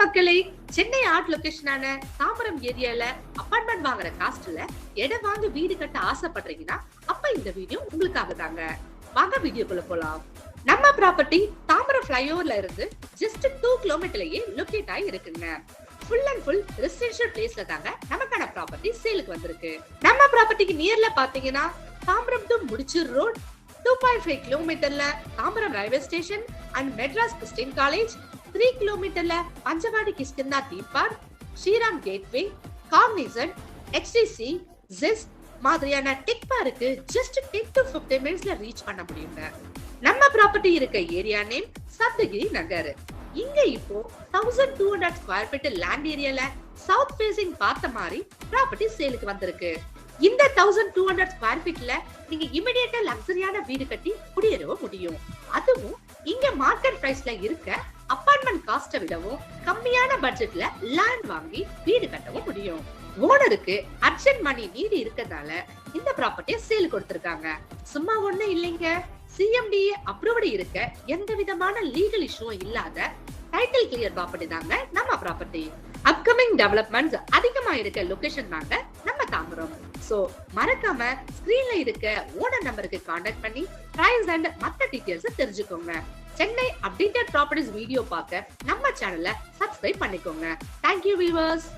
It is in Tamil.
மக்களே, சென்னை ஆர்ட் லொகேஷனான தாம்பரம் ஏரியால அபார்ட்மெண்ட் வாங்குற காஸ்ட்ல இடம் வாங்கி வீடு கட்ட ஆசைப்படுறீங்கன்னா அப்ப இந்த வீடியோ உங்களுக்காக தாங்க. வாங்க வீடியோக்குள்ள போலாம். நம்ம ப்ராப்பர்ட்டி தாம்பரம் ஃபிளைஓவர்ல இருந்து ஜஸ்ட் 2 கிலோமீட்டர்லயே லொகேட் ஆகி இருக்குங்க. ஃபுல் அண்ட் ஃபுல் ரெசிடென்ஷியல் பிளேஸ்ல தாங்க நமக்கான ப்ராப்பர்ட்டி சேலுக்கு வந்திருக்கு. நம்ம ப்ராப்பர்ட்டிக்கு நியர்ல பாத்தீங்கன்னா தாம்பரம் டு முடிச்சூர் ரோட், 2.5 கிலோமீட்டர்ல Tambaram railway station and Madras Christian college, 3 கிலோமீட்டர்ல Panchavadi Kishkinta theme park, Sriram gateway, Cognizant, HTC, ZES மாதிரியான டெக் பார்க்கு ஜஸ்ட் 10 to 15 மினிட்ஸ்ல ரீச் பண்ண முடியுங்க. நம்ம ப்ராப்பர்ட்டி இருக்க ஏரியா நேம் சப்தகிரி நகர். இங்க இப்போ 1200 ஸ்கொயர் ஃபீட் லேண்ட் ஏரியால சவுத் ஃபேசிங் பார்த்த மாதிரி ப்ராப்பர்ட்டி சேலுக்கு வந்திருக்கு. இந்த 1200 ஸ்கொயர் ஃபீட்ல நீங்க இமிடியேட்டா லக்ஸரியான வீடு கட்டி குடியேறவும் முடியும். அதுவும் இங்க மார்க்கெட் பிரைஸ்ல இருக்க அபார்ட்மெண்ட் காஸ்ட விடவும் கம்மியான பட்ஜெட்ல லேண்ட் வாங்கி வீடு கட்டவும் முடியும். ஓனருக்கு அர்ஜென்ட் மணி நீடு இருக்கதால இந்த ப்ராப்பர்ட்டியை சேல் கொடுத்திருக்காங்க. சும்மா ஒண்ணு இல்லைங்க, CMDA அப்ரூவ்டு இருக்க எந்த விதமான லீகல் இஷ்யூவும் இல்லாத டைட்டில் கிளியர் ப்ராப்பர்ட்டி தாங்க நம்ம ப்ராப்பர்ட்டி. அப்கமிங் டெவலப்மெண்ட்ஸ் அதிகமா இருக்க லொகேஷன் தாங்க நம்ம தாம்பரம். சோ மறக்காம ஸ்கிரீன்ல இருக்க ஓனர் நம்பருக்கு கான்டாக்ட் பண்ணி பிரைஸ் அண்ட் மத்த டீடைல்ஸ் தெரிஞ்சுக்கோங்க. சென்னை அப்டேட்டட் ப்ராப்பர்ட்டிஸ் வீடியோ பார்க்க நம்ம சேனலை சப்ஸ்கிரைப் பண்ணிக்கோங்க. Thank you viewers.